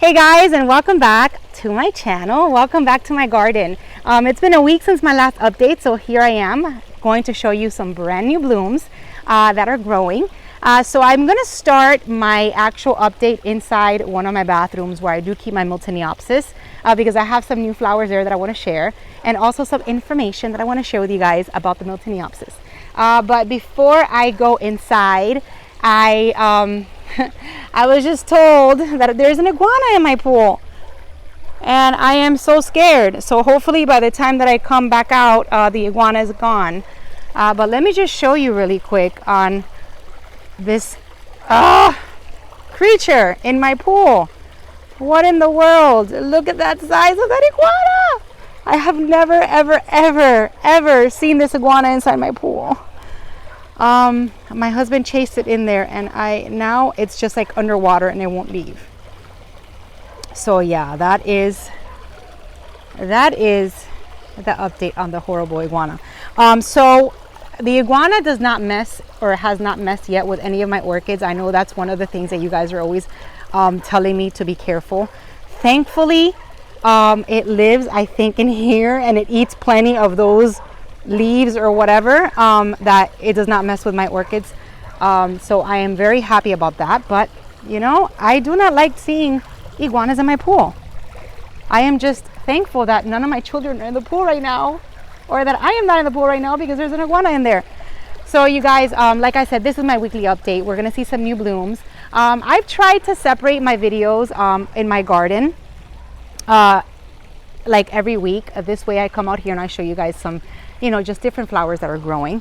Hey guys, and welcome back to my channel. Welcome back to my garden. It's been a week since my last update, so here I am going to show you some brand new blooms that are growing. So I'm going to start my actual update inside one of my bathrooms where I do keep my Miltoniopis because I have some new flowers there that I want to share, and also some information that I want to share with you guys about the Miltoniopis. But before I go inside, I was just told that there's an iguana in my pool, and I am so scared. So hopefully by the time that I come back out, the iguana is gone. But let me just show you really quick on this creature in my pool. What in the world? Look at that size of that iguana. I have never ever seen this iguana inside my pool. My husband chased it in there, and now it's just like underwater and it won't leave. So yeah, that is the update on the horrible iguana. So the iguana does not mess, or has not messed yet, with any of my orchids. I know that's one of the things that you guys are always telling me to be careful. Thankfully, it lives, I think, in here, and it eats plenty of those leaves or whatever, that it does not mess with my orchids. So I am very happy about that. But you know, I do not like seeing iguanas in my pool. I am just thankful that none of my children are in the pool right now, or that I am not in the pool right now because there's an iguana in there. So you guys, like I said, this is my weekly update. We're gonna see some new blooms. I've tried to separate my videos in my garden like every week. This way I come out here and I show you guys some, you know, just different flowers that are growing.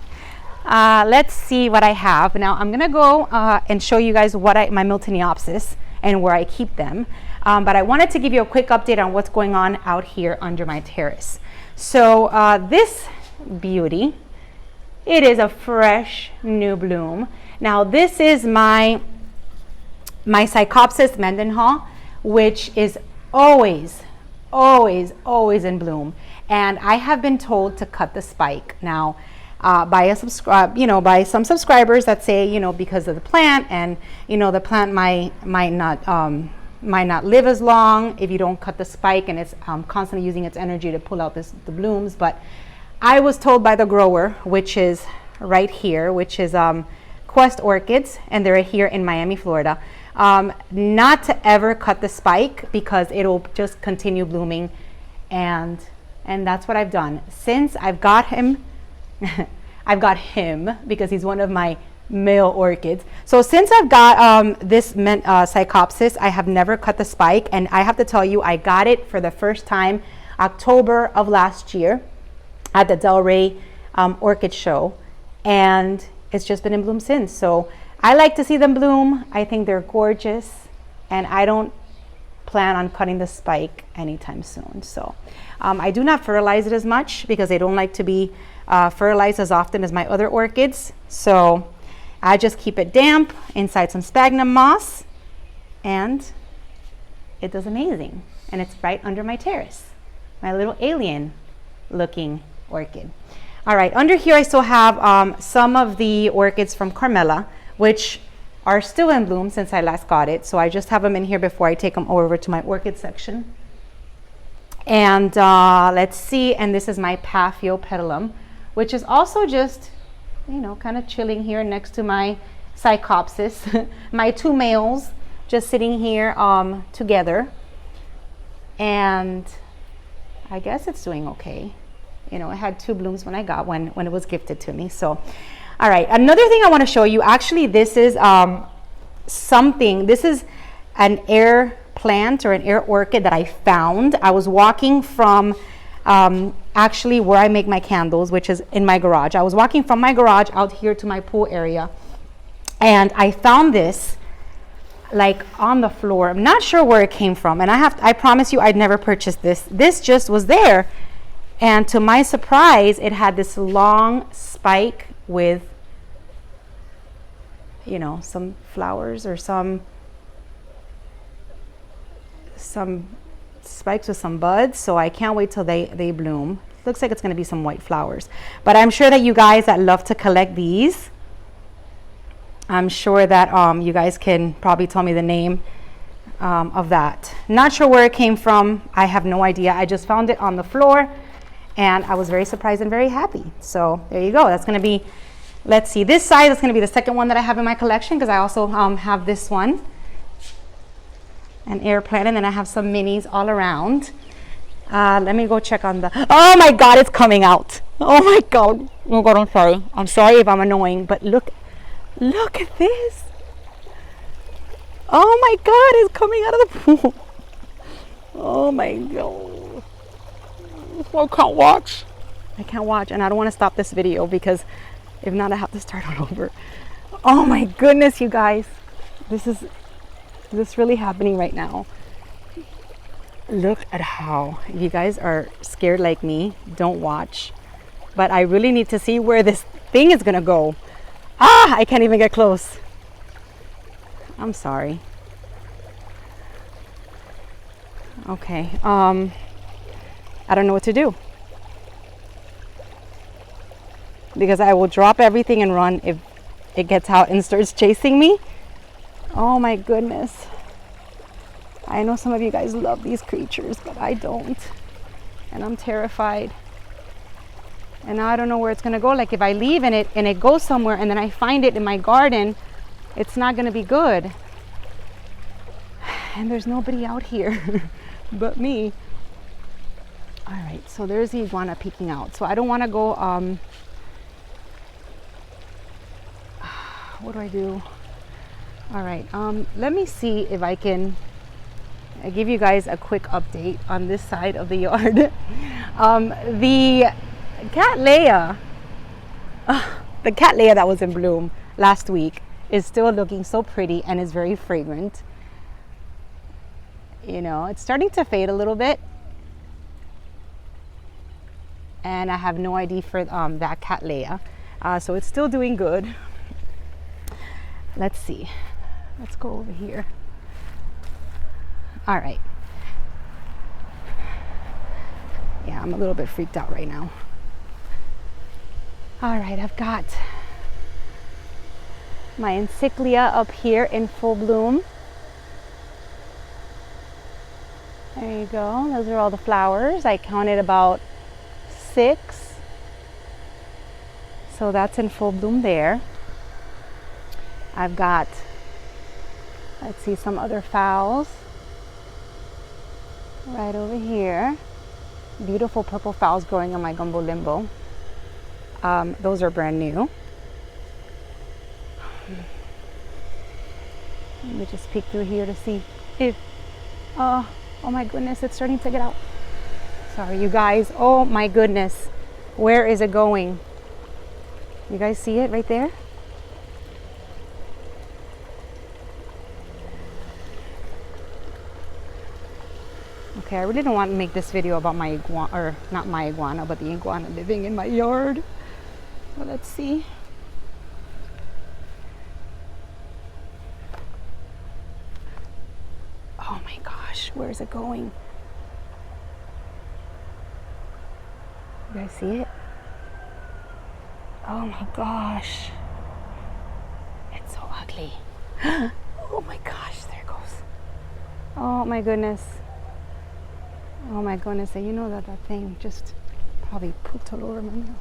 Let's see what I have. Now I'm gonna go and show you guys what my Miltoniopis and where I keep them. But I wanted to give you a quick update on what's going on out here under my terrace. So this beauty, it is a fresh new bloom. Now this is my Psychopsis Mendenhall, which is always in bloom. And I have been told to cut the spike now by some subscribers that say, you know, because of the plant, and you know, the plant might not live as long if you don't cut the spike, and it's constantly using its energy to pull out the blooms. But I was told by the grower, which is right here, which is Quest Orchids, and they're here in Miami, Florida, not to ever cut the spike because it'll just continue blooming. And that's what I've done since I've got him. I've got him because he's one of my male orchids. So since I've got this Psychopsis, I have never cut the spike. And I have to tell you, I got it for the first time October of last year at the Delray Orchid Show, and it's just been in bloom since. So I like to see them bloom. I think they're gorgeous, and I don't plan on cutting the spike anytime soon. So I do not fertilize it as much because they don't like to be fertilized as often as my other orchids. So I just keep it damp inside some sphagnum moss, and it does amazing. And it's right under my terrace, my little alien looking orchid. All right, under here I still have some of the orchids from Carmela, which are still in bloom since I last got it. So I just have them in here before I take them over to my orchid section. And let's see, and this is my Paphiopedilum, which is also just, you know, kind of chilling here next to my Psychopsis. My two males just sitting here together, and I guess it's doing okay. You know, it had two blooms when it was gifted to me. So all right, another thing I want to show you, actually this is this is an air plant or an air orchid that I found. I was walking from actually where I make my candles, which is in my garage. I was walking from my garage out here to my pool area, and I found this like on the floor. I'm not sure where it came from, and I promise you I'd never purchased this. This just was there, and to my surprise it had this long spike with, you know, some flowers or some spikes with some buds. So I can't wait till they bloom. Looks like it's going to be some white flowers, but I'm sure that you guys that love to collect these, I'm sure that you guys can probably tell me the name of that. Not sure where it came from. I have no idea. I just found it on the floor and I was very surprised and very happy. So there you go. That's going to be, let's see, this side is going to be the second one that I have in my collection, because I also have this one, an airplane, and then I have some minis all around. Let me go check on the, oh my God, it's coming out. Oh my God. Oh God, I'm sorry. I'm sorry if I'm annoying, but look at this. Oh my God, it's coming out of the pool. Oh my God. I can't watch. I can't watch, and I don't want to stop this video, because if not, I have to start all over. Oh my goodness, you guys. This is really happening right now. Look at how, if you guys are scared like me, don't watch. But I really need to see where this thing is gonna go. Ah, I can't even get close. I'm sorry. Okay, I don't know what to do, because I will drop everything and run if it gets out and starts chasing me. Oh my goodness. I know some of you guys love these creatures, but I don't. And I'm terrified. And now I don't know where it's gonna go. Like if I leave and it goes somewhere and then I find it in my garden, it's not gonna be good. And there's nobody out here but me. All right, so there's the iguana peeking out. So I don't wanna go, what do I do? All right, let me see if I can give you guys a quick update on this side of the yard. The Cattleya that was in bloom last week is still looking so pretty and is very fragrant. You know, it's starting to fade a little bit. And I have no ID for that Cattleya. So it's still doing good. Let's see. Let's go over here. All right. Yeah, I'm a little bit freaked out right now. All right, I've got my encyclia up here in full bloom. There you go. Those are all the flowers. I counted about 6. So that's in full bloom there. I've got, let's see, some other phals right over here. Beautiful purple phals growing on my gumbo limbo. Those are brand new. Let me just peek through here to see if, oh my goodness, it's starting to get out. Sorry, you guys. Oh my goodness. Where is it going? You guys see it right there? Okay, I really don't want to make this video about my iguana, or not my iguana, but the iguana living in my yard. Well, let's see. Oh my gosh, where is it going? You guys see it? Oh my gosh. It's so ugly. Oh my gosh, there it goes. Oh my goodness. Oh my goodness, and you know that thing just probably pooped all over my nail.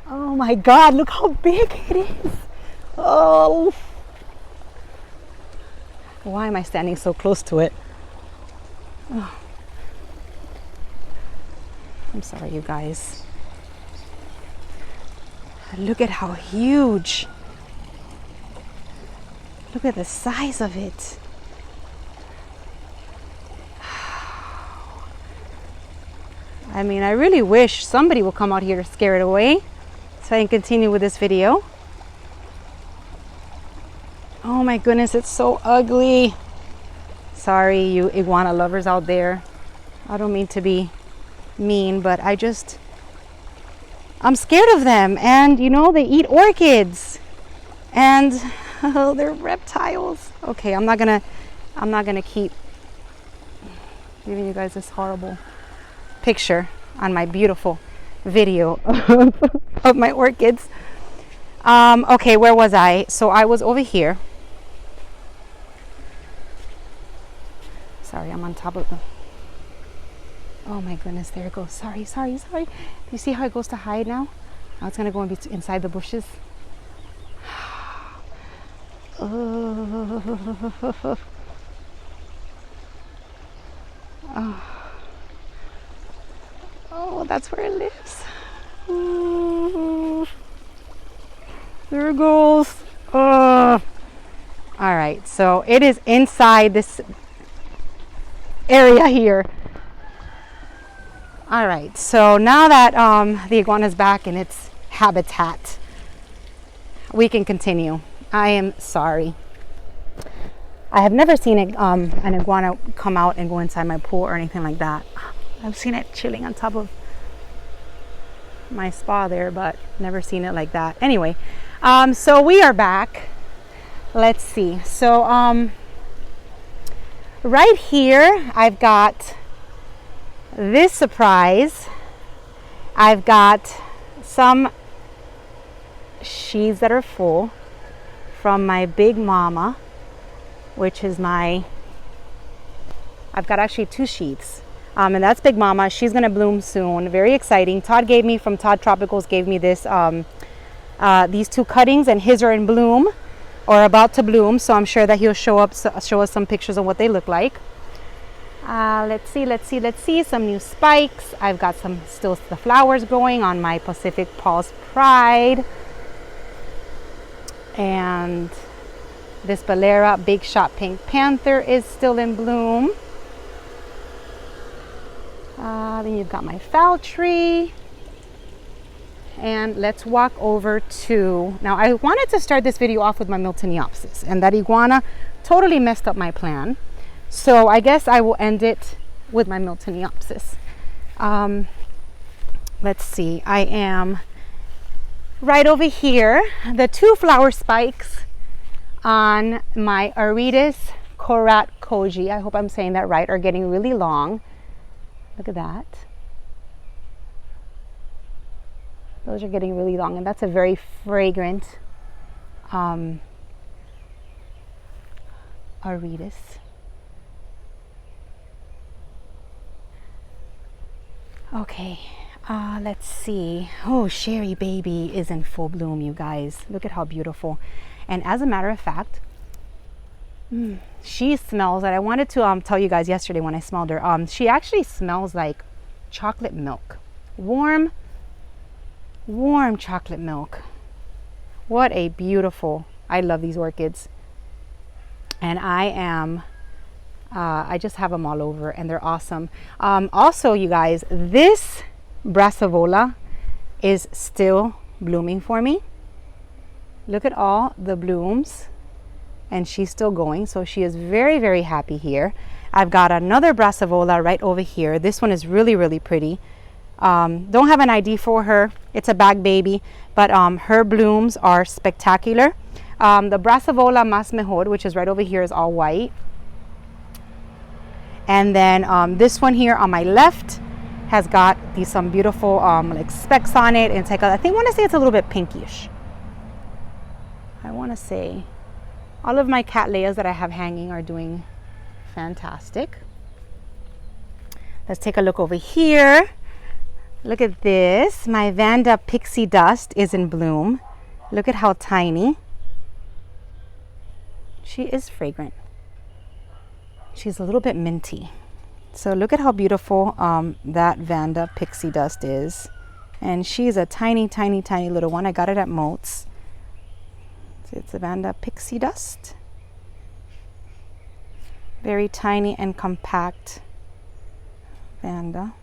Oh my God, look how big it is. Oh. Why am I standing so close to it? Oh. I'm sorry, you guys. Look at how huge. Look at the size of it. I mean, I really wish somebody would come out here to scare it away so I can continue with this video. Oh my goodness, it's so ugly. Sorry, you iguana lovers out there. I don't mean to be mean, but I'm scared of them. And you know, they eat orchids. And oh, they're reptiles. Okay, I'm not gonna keep giving you guys this horrible picture on my beautiful video of my orchids. Okay, where was I? So I was over here. Sorry, I'm on top of the... Oh my goodness, there it goes. Sorry. Do you see how it goes to hide now? Now it's gonna go inside the bushes. Oh. Oh, that's where it lives. There it goes. All right, so it is inside this area here. All right, so now that the iguana is back in its habitat, we can continue. I am sorry. I have never seen an iguana come out and go inside my pool or anything like that. I've seen it chilling on top of my spa there, but never seen it like that. Anyway, so we are back. Let's see. So right here, I've got this surprise. I've got some sheaths that are full from my big mama, which is I've got actually 2 sheaths. And that's Big Mama. She's gonna bloom soon. Very exciting. Todd from Todd Tropicals gave me this, these 2 cuttings, and his are in bloom or about to bloom. So I'm sure that he'll show us some pictures of what they look like. Let's see. Some new spikes. I've got still the flowers growing on my Pacific Paws Pride. And this Balera Big Shot Pink Panther is still in bloom. Then you've got my foul tree. And let's walk over to... Now, I wanted to start this video off with my Miltoniopis, and that iguana totally messed up my plan. So I guess I will end it with my Miltoniopis. Let's see. I am right over here. The 2 flower spikes on my Aridis Korat Koji, I hope I'm saying that right, are getting really long. Look at that. Those are getting really long, and that's a very fragrant Aridis. Okay, let's see. Oh, Sherry Baby is in full bloom, you guys. Look at how beautiful. And as a matter of fact, she smells, and I wanted to tell you guys yesterday when I smelled her, she actually smells like chocolate milk. Warm chocolate milk. What a beautiful... I love these orchids. And I just have them all over, and they're awesome. Also, you guys, this Brassavola is still blooming for me. Look at all the blooms, and she's still going, so she is very, very happy here. I've got another Brassavola right over here. This one is really, really pretty. Don't have an ID for her. It's a bag baby, but her blooms are spectacular. The Brassavola Mas Mejor, which is right over here, is all white. And then this one here on my left has got some beautiful like specks on it. And it's like, I want to say it's a little bit pinkish. I want to say all of my Cattleyas that I have hanging are doing fantastic. Let's take a look over here. Look at this. My Vanda Pixie Dust is in bloom. Look at how tiny. She is fragrant. She's a little bit minty. So look at how beautiful that Vanda Pixie Dust is. And she's a tiny, tiny, tiny little one. I got it at Moats. So it's the Vanda Pixie Dust. Very tiny and compact Vanda.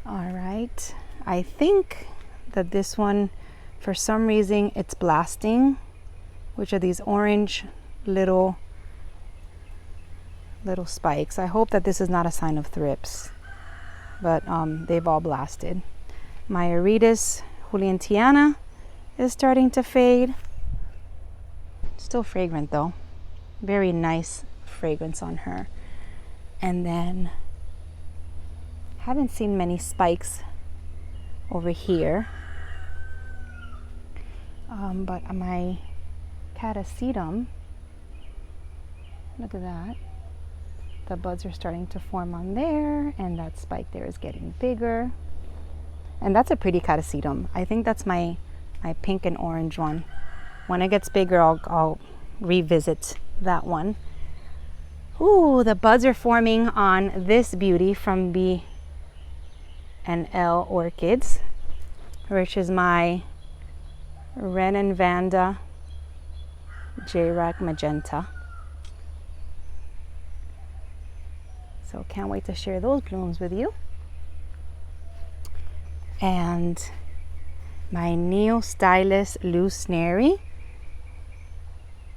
All right. I think that this one, for some reason, it's blasting, which are these orange little spikes. I hope that this is not a sign of thrips, but they've all blasted. My Aridis Juliantiana is starting to fade. Still fragrant though. Very nice fragrance on her. And then haven't seen many spikes over here. But my catasetum, look at that. The buds are starting to form on there, and that spike there is getting bigger. And that's a pretty catasetum. I think that's my pink and orange one. When it gets bigger, I'll revisit that one. Ooh, the buds are forming on this beauty from B and L Orchids, which is my Renan Vanda J-Rack Magenta. So can't wait to share those blooms with you. And my Neostylus Lucernary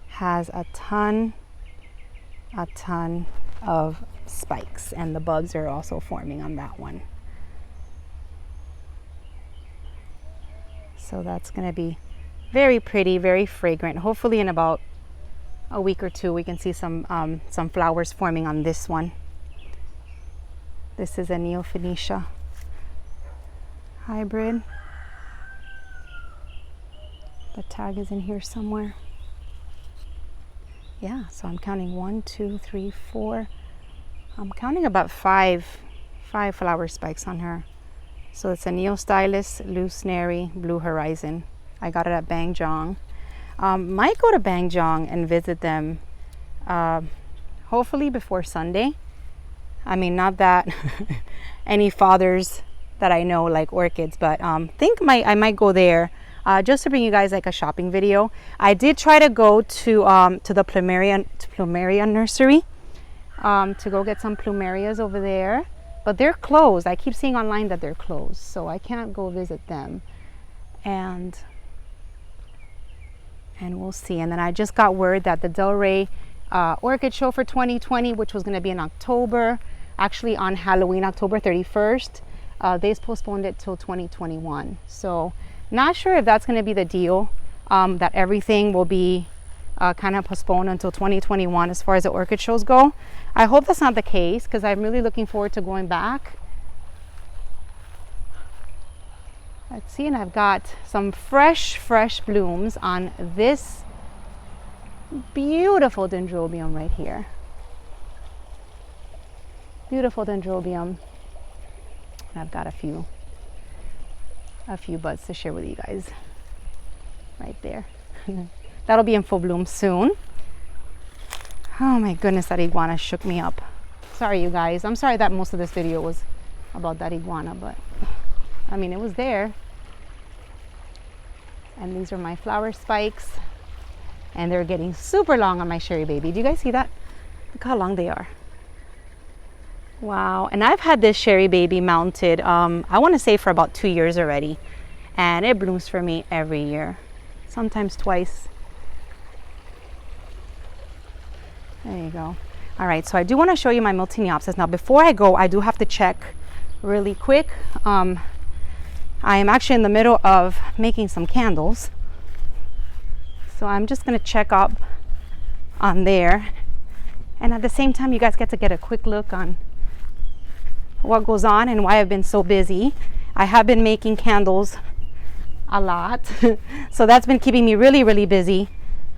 has a ton of spikes, and the buds are also forming on that one. So that's going to be very pretty, very fragrant. Hopefully in about a week or two we can see some flowers forming on this one. This is a Neophoenicia hybrid. The tag is in here somewhere. Yeah, so I'm counting 1, 2, 3, 4. I'm counting about five flower spikes on her. So it's a Neostylus Lucernary Blue Horizon. I got it at Bangjong. Might go to Bangjong and visit them hopefully before Sunday. I mean, not that any fathers that I know like orchids, but I might go there just to bring you guys like a shopping video. I did try to go to the Plumeria nursery to go get some plumerias over there, but they're closed. I keep seeing online that they're closed, so I can't go visit them. And we'll see. And then I just got word that the Delray Orchid Show for 2020, which was going to be in October, actually on Halloween, October 31st, they postponed it till 2021. So not sure if that's going to be the deal, that everything will be kind of postponed until 2021 as far as the orchid shows go. I hope that's not the case, because I'm really looking forward to going back. Let's see, and I've got some fresh blooms on this beautiful dendrobium right here. Beautiful dendrobium. I've got a few buds to share with you guys right there. That'll be in full bloom soon. Oh my goodness, that iguana shook me up. Sorry you guys, I'm sorry that most of this video was about that iguana, but I mean, it was there. And these are my flower spikes, and they're getting super long on my Sherry Baby. Do you guys see that? Look how long they are. Wow. And I've had this Sherry Baby mounted, I want to say for about 2 years already, and it blooms for me every year, sometimes twice. There you go. All right, so I do want to show you my Miltoniopsis. Now before I go, I do have to check really quick. I am actually in the middle of making some candles, so I'm just going to check up on there, and at the same time you guys get to get a quick look on what goes on and why I've been so busy. I have been making candles a lot so that's been keeping me really busy.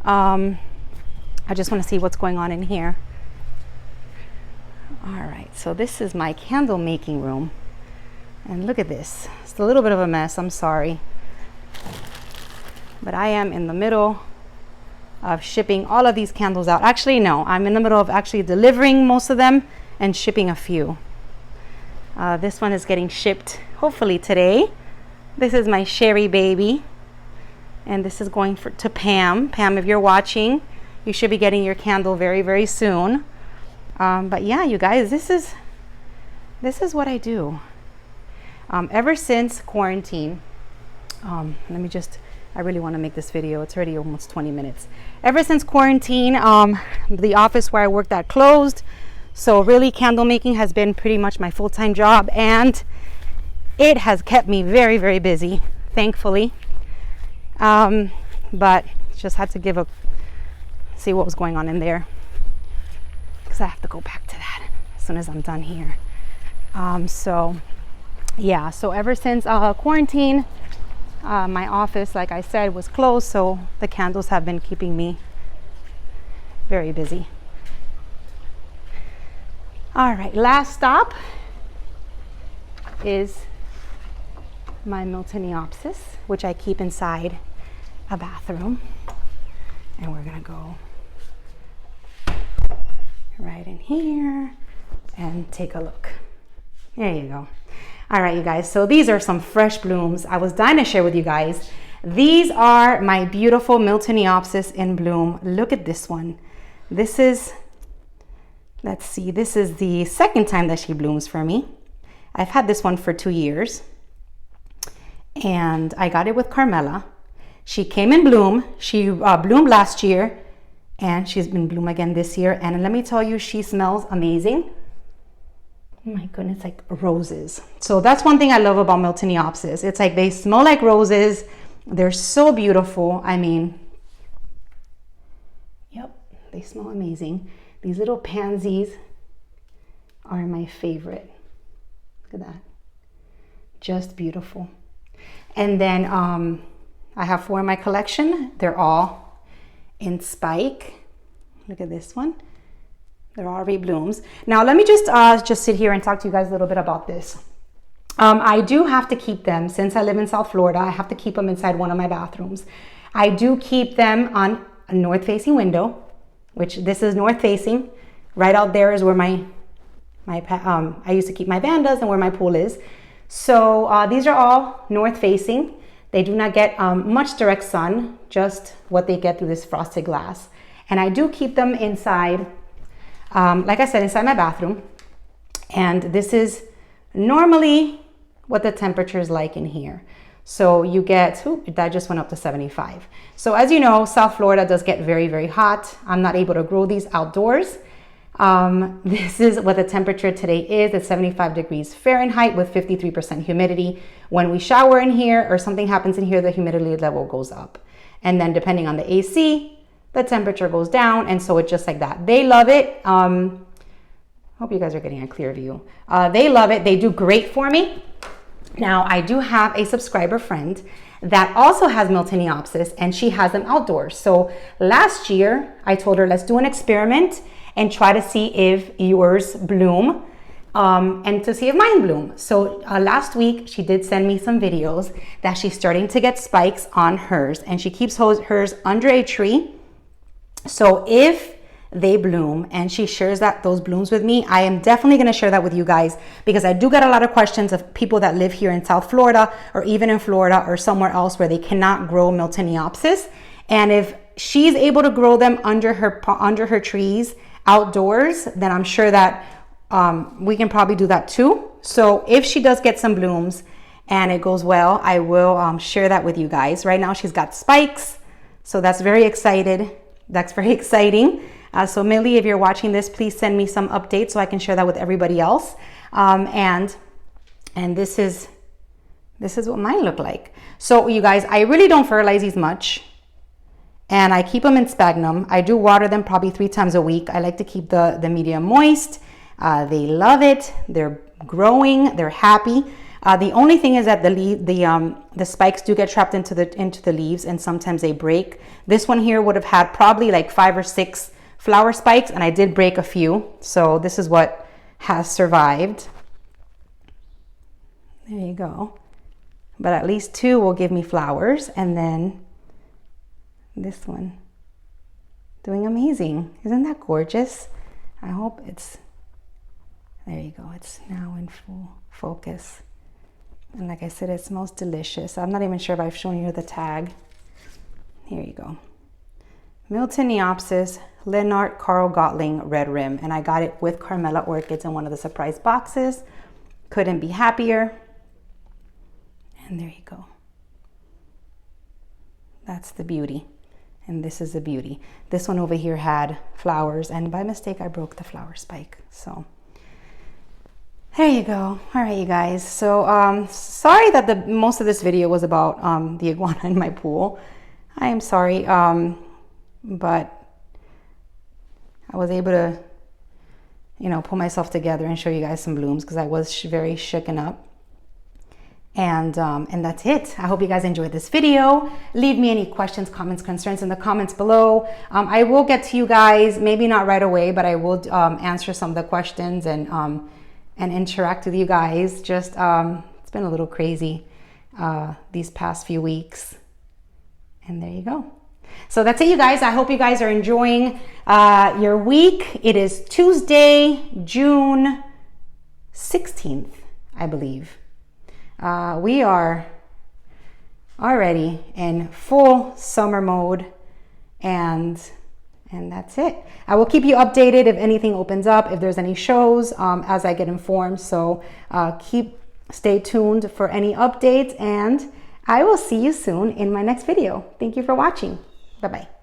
I just want to see what's going on in here. All right, so this is my candle making room, and look at this. It's a little bit of a mess, I'm sorry, but I am in the middle of shipping all of these candles out. Actually no, I'm in the middle of actually delivering most of them and shipping a few. This one is getting shipped hopefully today. This is my Sherry Baby, and this is going to Pam. Pam, if you're watching, you should be getting your candle very soon. But yeah, you guys, this is what I do. Ever since quarantine, I really want to make this video. It's already almost 20 minutes. Ever since quarantine, the office where I worked at closed. So really candle making has been pretty much my full-time job, and it has kept me very busy, thankfully. But just had to see what was going on in there, because I have to go back to that as soon as I'm done here. So yeah, so ever since quarantine, My office, like I said, was closed, so the candles have been keeping me very busy. All right, last stop is my Miltoniopsis, which I keep inside a bathroom. And we're gonna go right in here and take a look. There you go. All right, you guys, so these are some fresh blooms. I was dying to share with you guys. These are my beautiful Miltoniopsis in bloom. Look at this one. This is, let's see, this is the second time that she blooms for me. I've had this one for 2 years, and I got it with Carmela. She came in bloom. She bloomed last year, and she's been bloom again this year. And let me tell you, she smells amazing. Oh my goodness, like roses. So that's one thing I love about Miltoniopsis. It's like they smell like roses. They're so beautiful. I mean, yep, they smell amazing. These little pansies are my favorite. Look at that. Just beautiful. And then I have 4 in my collection. They're all in spike. Look at this one. They're all reblooms. Now let me just sit here and talk to you guys a little bit about this. I do have to keep them, since I live in South Florida, I have to keep them inside one of my bathrooms. I do keep them on a north-facing window, which this is north-facing. Right out there is where I used to keep my vandas and where my pool is. So these are all north-facing. They do not get much direct sun, just what they get through this frosted glass. And I do keep them inside, like I said, inside my bathroom. And this is normally what the temperature is like in here. So you get, that just went up to 75. So as you know, South Florida does get very, very hot. I'm not able to grow these outdoors. This is what the temperature today is. It's 75 degrees Fahrenheit with 53% humidity. When we shower in here or something happens in here, the humidity level goes up. And then depending on the AC, the temperature goes down. And so it's just like that. They love it. Hope you guys are getting a clear view. They love it. They do great for me. Now, I do have a subscriber friend that also has Miltoniopsis, and she has them outdoors. So last year, I told her, let's do an experiment and try to see if yours bloom and to see if mine bloom. So last week, she did send me some videos that she's starting to get spikes on hers, and she keeps hers under a tree. So if they bloom and she shares those blooms with me, I am definitely going to share that with you guys, because I do get a lot of questions of people that live here in South Florida or even in Florida or somewhere else where they cannot grow Miltoniopsis. And if she's able to grow them under her trees outdoors, then I'm sure that we can probably do that too. So if she does get some blooms and it goes well, I will share that with you guys. Right now she's got spikes, so that's very exciting. So Millie, if you're watching this, please send me some updates so I can share that with everybody else. And this is what mine look like. So you guys, I really don't fertilize these much, and I keep them in sphagnum. I do water them probably 3 times a week. I like to keep the medium moist. They love it. They're growing. They're happy. The only thing is that the spikes do get trapped into the leaves, and sometimes they break. This one here would have had probably like 5 or 6 flower spikes, and I did break a few. So this is what has survived. There you go. But at least 2 will give me flowers, and then this one doing amazing. Isn't that gorgeous? I hope it's, there you go. It's now in full focus. And like I said, it smells delicious. I'm not even sure if I've shown you the tag. Here you go. Miltoniopsis Lennart Carl Gottling Red Rim. And I got it with Carmela Orchids in one of the surprise boxes. Couldn't be happier. And there you go. That's the beauty. And this is the beauty. This one over here had flowers, and by mistake, I broke the flower spike. So there you go. All right, you guys. So sorry that most of this video was about the iguana in my pool. I am sorry, but I was able to, pull myself together and show you guys some blooms, because I was very shooken up. And that's it. I hope you guys enjoyed this video. Leave me any questions, comments, concerns in the comments below. I will get to you guys, maybe not right away, but I will answer some of the questions and interact with you guys. Just it's been a little crazy these past few weeks. And there you go. So that's it, you guys. I hope you guys are enjoying your week. It is Tuesday, June 16th, I believe. We are already in full summer mode, and that's it. I will keep you updated if anything opens up, if there's any shows, as I get informed. So stay tuned for any updates, and I will see you soon in my next video. Thank you for watching. Bye-bye.